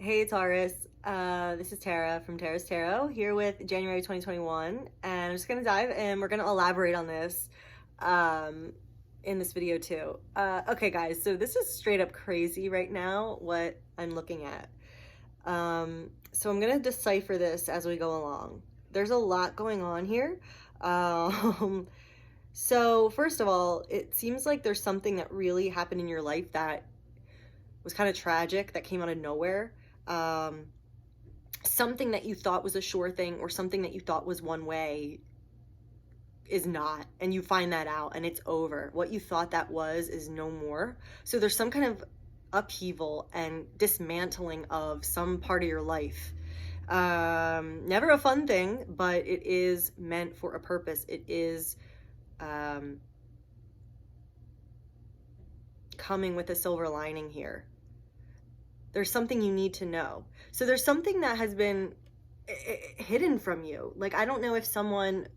Hey Taurus, this is Tara from Tara's Tarot here with January 2021, and I'm just gonna dive in. We're gonna elaborate on this um, in this video too. Okay, guys, so this is straight up crazy right now what I'm looking at. So I'm gonna decipher this as we go along. There's a lot going on here. Um, so first of all, it seems like there's something that really happened in your life that was kind of tragic that came out of nowhere. Um, Something that you thought was a sure thing or something that you thought was one way is not, and you find that out and it's over. What you thought that was is no more. So there's some kind of upheaval and dismantling of some part of your life. Never a fun thing, but it is meant for a purpose. It is coming with a silver lining here. There's something you need to know. So there's something that has been hidden from you. Like, I don't know if someone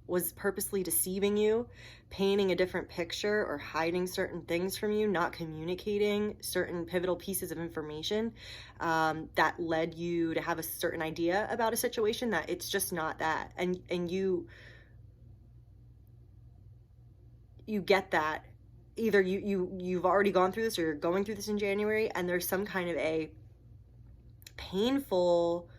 was purposely deceiving you, painting a different picture, or hiding certain things from you, not communicating certain pivotal pieces of information that led you to have a certain idea about a situation that it's just not that. And you get that. Either you've already gone through this or you're going through this in January, and there's some kind of a painful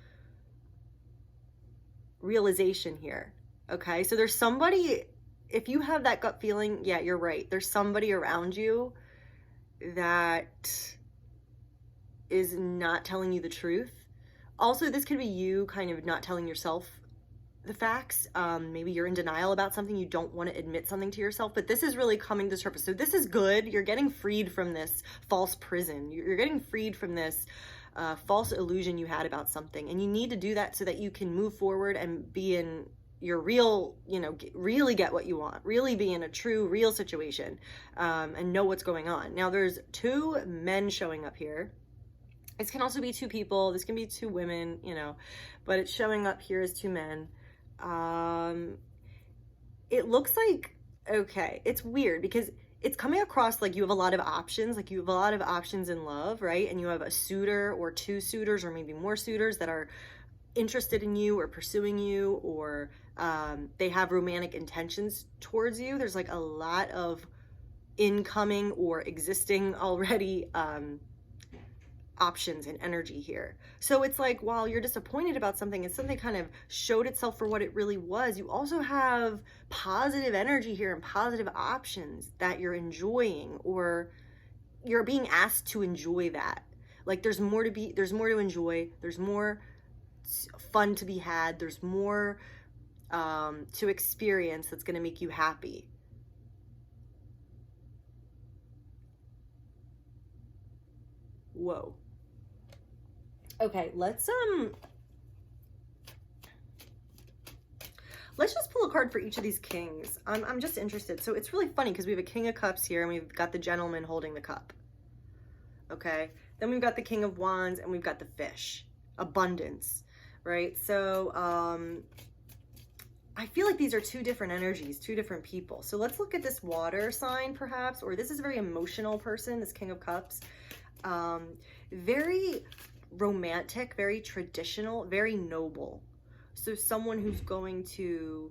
realization here. Okay, so there's somebody, if you have that gut feeling, yeah, you're right. There's somebody around you that is not telling you the truth. Also, this could be you kind of not telling yourself the facts. Maybe you're in denial about something, you don't want to admit something to yourself, but this is really coming to the surface. So this is good. You're getting freed from this false prison. You're getting freed from this false illusion you had about something, and you need to do that so that you can move forward and be in your real, really get what you want, really be in a true, real situation, and know what's going on. Now, there's two men showing up here. This can also be two people. This can be two women, but it's showing up here as two men. It looks like, okay, it's weird because it's coming across like you have a lot of options, like you have a lot of options in love, right? And you have a suitor or two suitors or maybe more suitors that are interested in you or pursuing you, or they have romantic intentions towards you. There's like a lot of incoming or existing already options and energy here. So it's like, while you're disappointed about something and something kind of showed itself for what it really was, you also have positive energy here and positive options that you're enjoying, or you're being asked to enjoy that. Like, there's more to enjoy, there's more fun to be had, there's more to experience that's going to make you happy. Whoa. Okay, let's just pull a card for each of these kings. I'm just interested. So it's really funny because we have a King of Cups here and we've got the gentleman holding the cup. Okay, then we've got the King of Wands and we've got the fish. Abundance, right? So I feel like these are two different energies, two different people. So let's look at this water sign perhaps, or this is a very emotional person, this King of Cups. Very romantic, very traditional, very noble. So someone who's going to,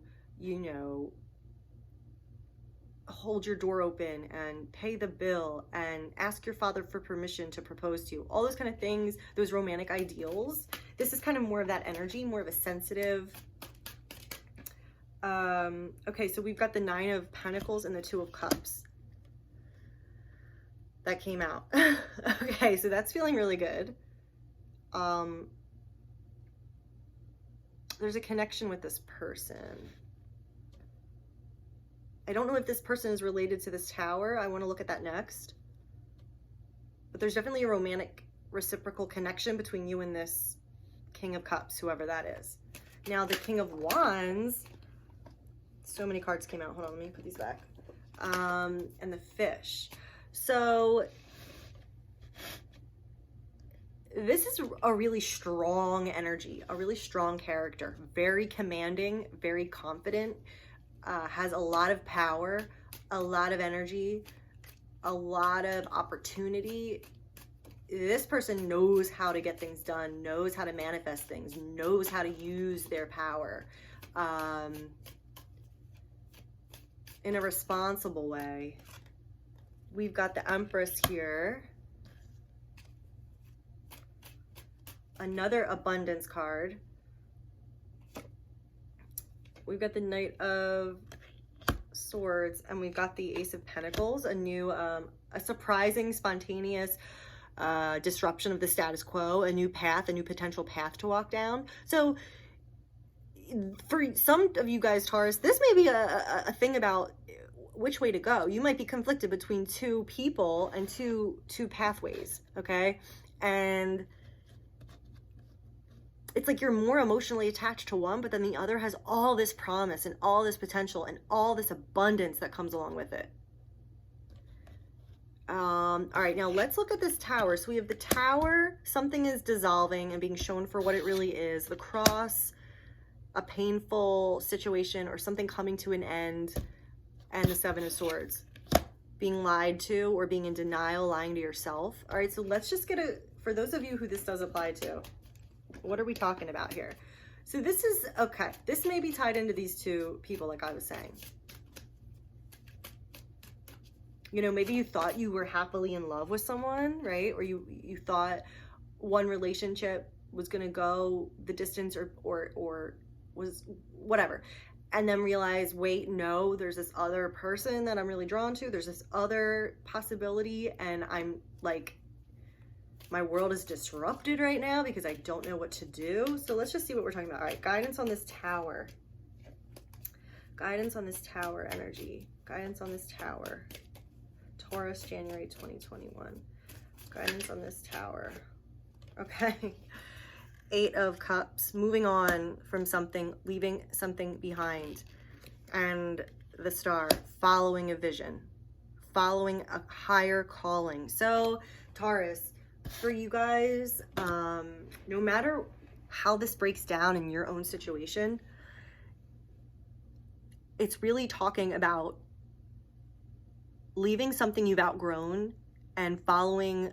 hold your door open and pay the bill and ask your father for permission to propose to you. All those kind of things, those romantic ideals. This is kind of more of that energy, more of a sensitive. Okay, so we've got the Nine of Pentacles and the Two of Cups. That came out. Okay, so that's feeling really good. There's a connection with this person. I don't know if this person is related to this tower. I want to look at that next. But there's definitely a romantic reciprocal connection between you and this King of Cups, whoever that is. Now, the King of Wands, so many cards came out. Hold on, let me put these back. And the fish. So this is a really strong energy, a really strong character, very commanding, very confident, has a lot of power, a lot of energy, a lot of opportunity. this person knows how to get things done, knows how to manifest things, knows how to use their power in a responsible way. We've got the Empress here. Another abundance card. We've got the Knight of Swords, and we've got the Ace of Pentacles, a new, a surprising, spontaneous disruption of the status quo, a new path, a new potential path to walk down. So for some of you guys, Taurus, this may be a thing about which way to go. You might be conflicted between two people and two pathways, okay? And it's like you're more emotionally attached to one, but then the other has all this promise and all this potential and all this abundance that comes along with it. All right, now let's look at this Tower. So we have the Tower, something is dissolving and being shown for what it really is. The Cross, a painful situation or something coming to an end. And the Seven of Swords, being lied to or being in denial, lying to yourself. All right, so let's just get for those of you who this does apply to, what are we talking about here? So this is, okay, this may be tied into these two people like I was saying. You know, maybe you thought you were happily in love with someone, right? Or you thought one relationship was going to go the distance or was whatever. And then realize, wait, no, there's this other person that I'm really drawn to. There's this other possibility. And I'm like, my world is disrupted right now because I don't know what to do. So let's just see what we're talking about. All right, guidance on this Tower. Guidance on this Tower energy. Guidance on this Tower. Taurus, January 2021. Guidance on this Tower. Okay. Eight of Cups, moving on from something, leaving something behind. And the Star, following a vision, following a higher calling. So Taurus, for you guys, no matter how this breaks down in your own situation, it's really talking about leaving something you've outgrown and following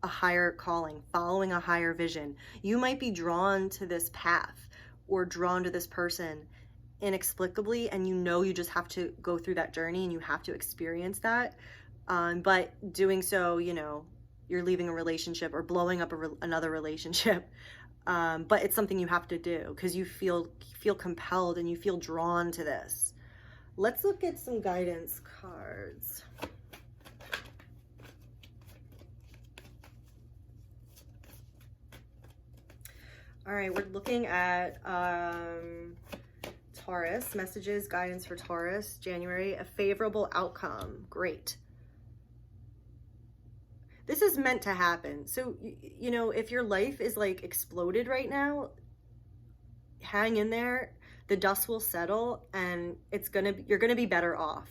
a higher calling, following a higher vision. You might be drawn to this path or drawn to this person inexplicably, and you know you just have to go through that journey and you have to experience that. But doing so, you know, you're leaving a relationship or blowing up another relationship. But it's something you have to do because you feel compelled and you feel drawn to this. Let's look at some guidance cards. All right, we're looking at Taurus, messages, guidance for Taurus, January, a favorable outcome. Great. This is meant to happen. So, you know, if your life is like exploded right now, hang in there. The dust will settle and you're gonna be better off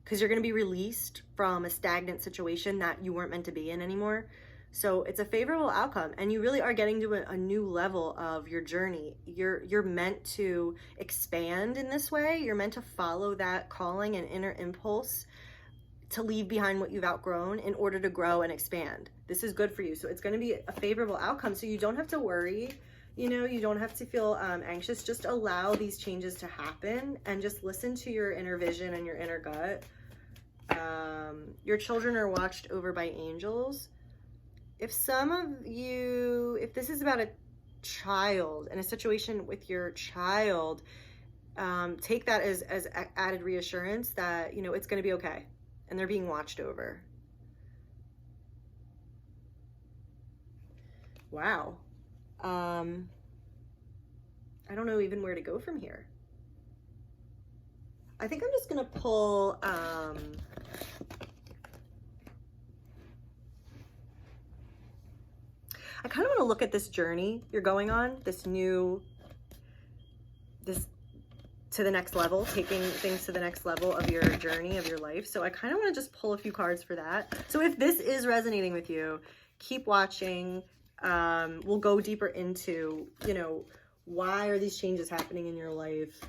because you're gonna be released from a stagnant situation that you weren't meant to be in anymore. So it's a favorable outcome and you really are getting to a new level of your journey. You're meant to expand in this way. You're meant to follow that calling and inner impulse to leave behind what you've outgrown in order to grow and expand. This is good for you. So it's going to be a favorable outcome. So you don't have to worry, you know, you don't have to feel anxious. Just allow these changes to happen and just listen to your inner vision and your inner gut. Your children are watched over by angels. If some of you, if this is about a child and a situation with your child, take that as added reassurance that, you know, it's going to be okay and they're being watched over. Wow. I don't know even where to go from here. I think I'm just going to pull, I kind of want to look at this journey you're going on, this to the next level, taking things to the next level of your journey, of your life. So I kind of want to just pull a few cards for that. So if this is resonating with you, keep watching. We'll go deeper into, you know, why are these changes happening in your life?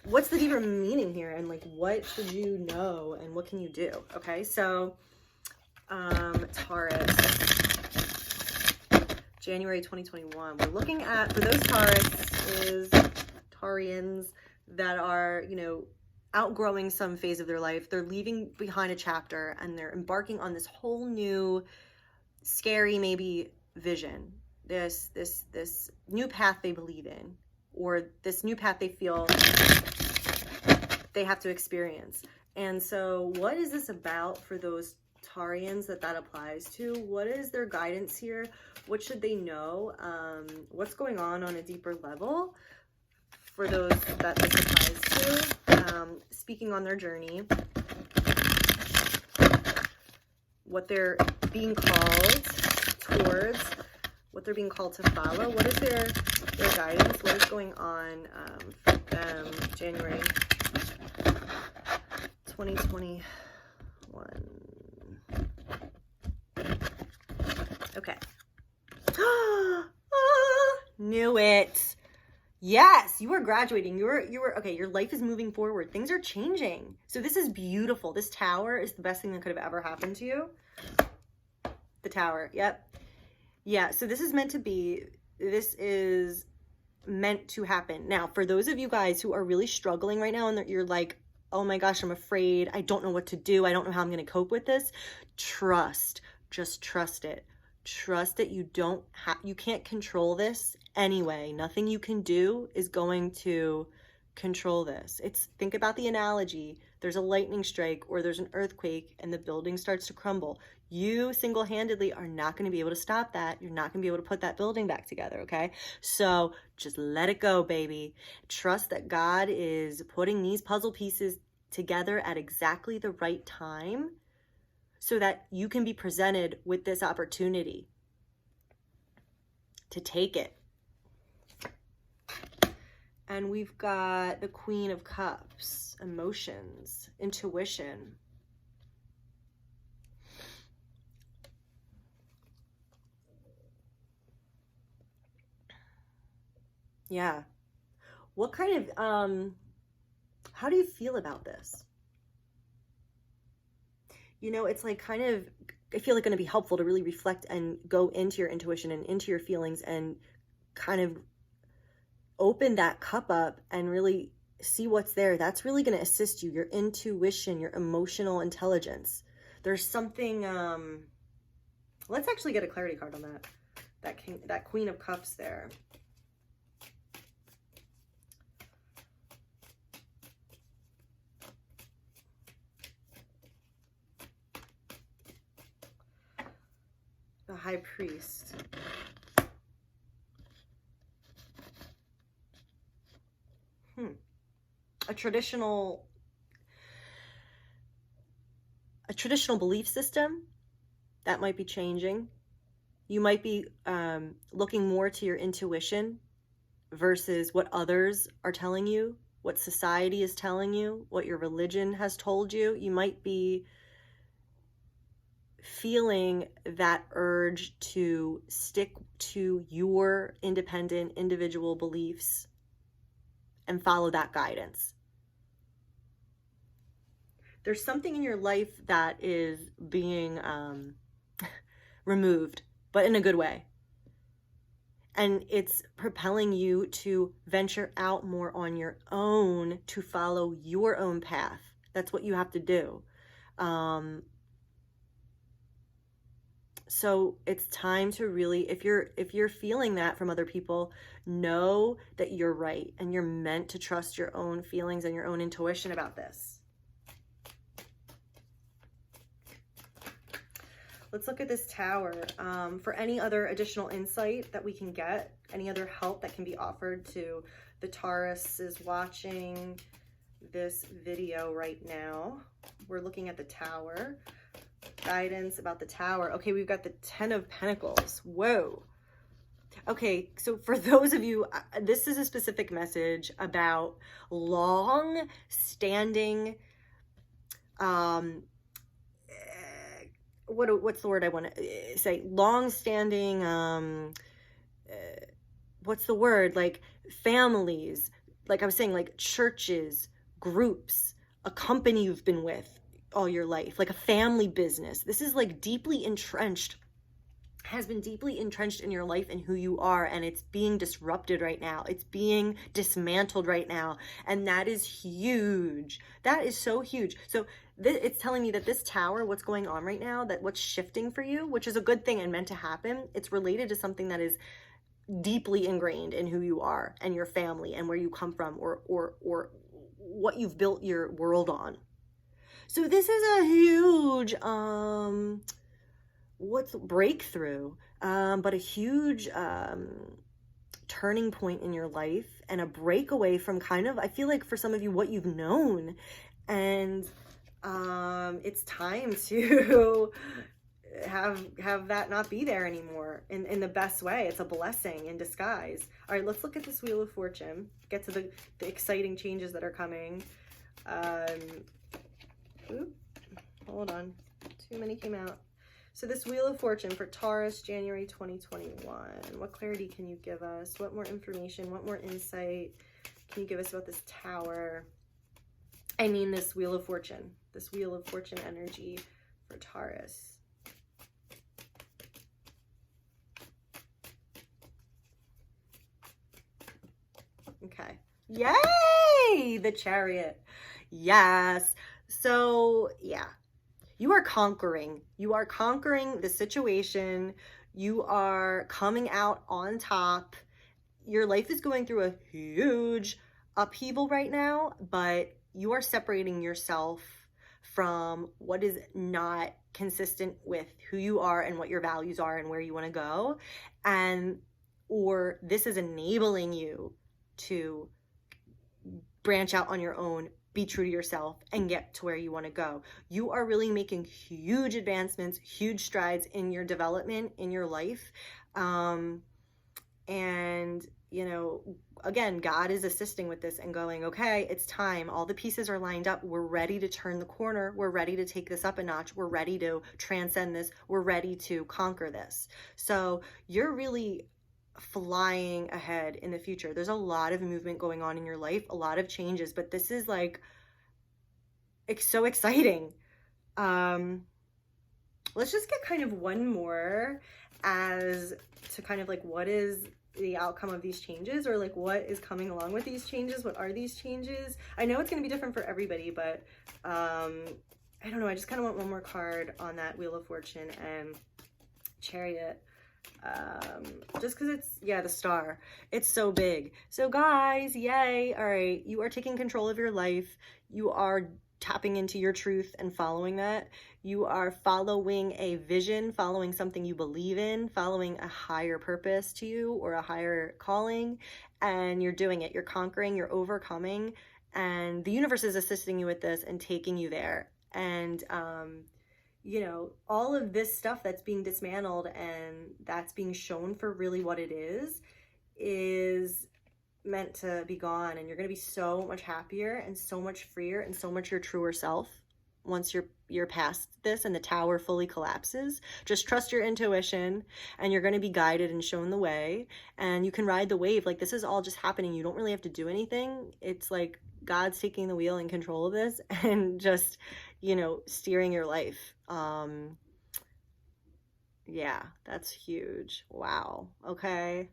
What's the deeper meaning here? And like, what should you know and what can you do? Okay, so Taurus, January 2021. We're looking at, for those Taurians that are, you know, outgrowing some phase of their life. They're leaving behind a chapter and they're embarking on this whole new, scary, maybe, vision. This new path they believe in, or this new path they feel they have to experience. And so what is this about for those Taurians that applies to? What is their guidance here? What should they know? What's going on a deeper level for those that this applies to? Speaking on their journey, what they're being called towards, what they're being called to follow. What is their guidance? What is going on for them? January 2021. Okay. Knew it. Yes, you are graduating. You were okay. Your life is moving forward. Things are changing. So this is beautiful. This tower is the best thing that could have ever happened to you. The tower. Yep. Yeah. So this is meant to be. This is meant to happen. Now, for those of you guys who are really struggling right now and you're like, oh my gosh, I'm afraid. I don't know what to do. I don't know how I'm going to cope with this. Trust. Just trust it. Trust that you can't control this anyway. Nothing you can do is going to control this. Think about the analogy. There's a lightning strike or there's an earthquake and the building starts to crumble. You single-handedly are not going to be able to stop that. You're not going to be able to put that building back together, okay? So just let it go, baby. Trust that God is putting these puzzle pieces together at exactly the right time so that you can be presented with this opportunity to take it. And we've got the Queen of Cups, emotions, intuition. Yeah. What kind of, how do you feel about this? You know, it's like kind of, I feel like going to be helpful to really reflect and go into your intuition and into your feelings and kind of open that cup up and really see what's there. That's really going to assist you, your intuition, your emotional intelligence. There's something, let's actually get a clarity card on that Queen of Cups there. The High Priest. A traditional belief system that might be changing. You might be looking more to your intuition versus what others are telling you, what society is telling you, what your religion has told you. You might be feeling that urge to stick to your independent individual beliefs and follow that guidance. There's something in your life that is being removed, but in a good way. And it's propelling you to venture out more on your own, to follow your own path. That's what you have to do. So it's time to really, if you're feeling that from other people, know that you're right and you're meant to trust your own feelings and your own intuition about this. Let's look at this tower for any other additional insight that we can get, any other help that can be offered to the Taurus is watching this video right now. We're looking at the tower. Guidance about the tower. Okay, we've got the Ten of Pentacles. Whoa. Okay, so for those of you, this is a specific message about long-standing, what's the word I want to say? Long-standing, what's the word? Like families, like I was saying, like churches, groups, a company you've been with, all your life, like a family business. This is like deeply entrenched, has been deeply entrenched in your life and who you are, and it's being disrupted right now. It's being dismantled right now, and that is huge. That is so huge. So it's telling me that this tower, what's going on right now, that what's shifting for you, which is a good thing and meant to happen, it's related to something that is deeply ingrained in who you are and your family and where you come from, or what you've built your world on. So this is a huge what's breakthrough, but a huge turning point in your life, and a breakaway from kind of, I feel like for some of you, what you've known. And it's time to have that not be there anymore in the best way. It's a blessing in disguise. All right, let's look at this Wheel of Fortune, get to the exciting changes that are coming. Hold on, too many came out. So this Wheel of Fortune for Taurus, January 2021. What clarity can you give us? What more information, what more insight can you give us about this tower? I mean, this Wheel of Fortune energy for Taurus. Okay. Yay! The Chariot. Yes. So, yeah. You are conquering. You are conquering the situation. You are coming out on top. Your life is going through a huge upheaval right now, but you are separating yourself from what is not consistent with who you are and what your values are and where you want to go. Or this is enabling you to branch out on your own, be true to yourself, and get to where you want to go. You are really making huge advancements, huge strides in your development, in your life. And, you know, again, God is assisting with this and going, okay, it's time. All the pieces are lined up. We're ready to turn the corner. We're ready to take this up a notch. We're ready to transcend this. We're ready to conquer this. So you're really flying ahead in the future. There's a lot of movement going on in your life, a lot of changes, but this is like, it's so exciting. Let's just get kind of one more as to kind of like, what is the outcome of these changes, or like what is coming along with these changes? What are these changes? I know it's going to be different for everybody, but I don't know. I just kind of want one more card on that Wheel of Fortune and Chariot. Just because it's, yeah, the Star, it's so big. So guys, yay. All right, you are taking control of your life. You are tapping into your truth and following that. You are following a vision, following something you believe in, following a higher purpose to you or a higher calling, and you're doing it. You're conquering, you're overcoming, and the universe is assisting you with this and taking you there. And you know, all of this stuff that's being dismantled and that's being shown for really what it is meant to be gone. And you're going to be so much happier and so much freer and so much your truer self once you're past this and the tower fully collapses. Just trust your intuition, and you're going to be guided and shown the way, and you can ride the wave. Like, this is all just happening. You don't really have to do anything. It's like God's taking the wheel and control of this and just, you know, steering your life. Yeah, that's huge. Wow. Okay.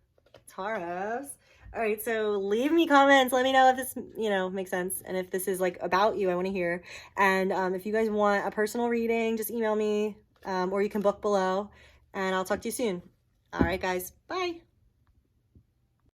Taurus. All right, so leave me comments. Let me know if this, you know, makes sense, and if this is like about you. I want to hear. And if you guys want a personal reading, just email me, or you can book below, and I'll talk to you soon. All right, guys. Bye.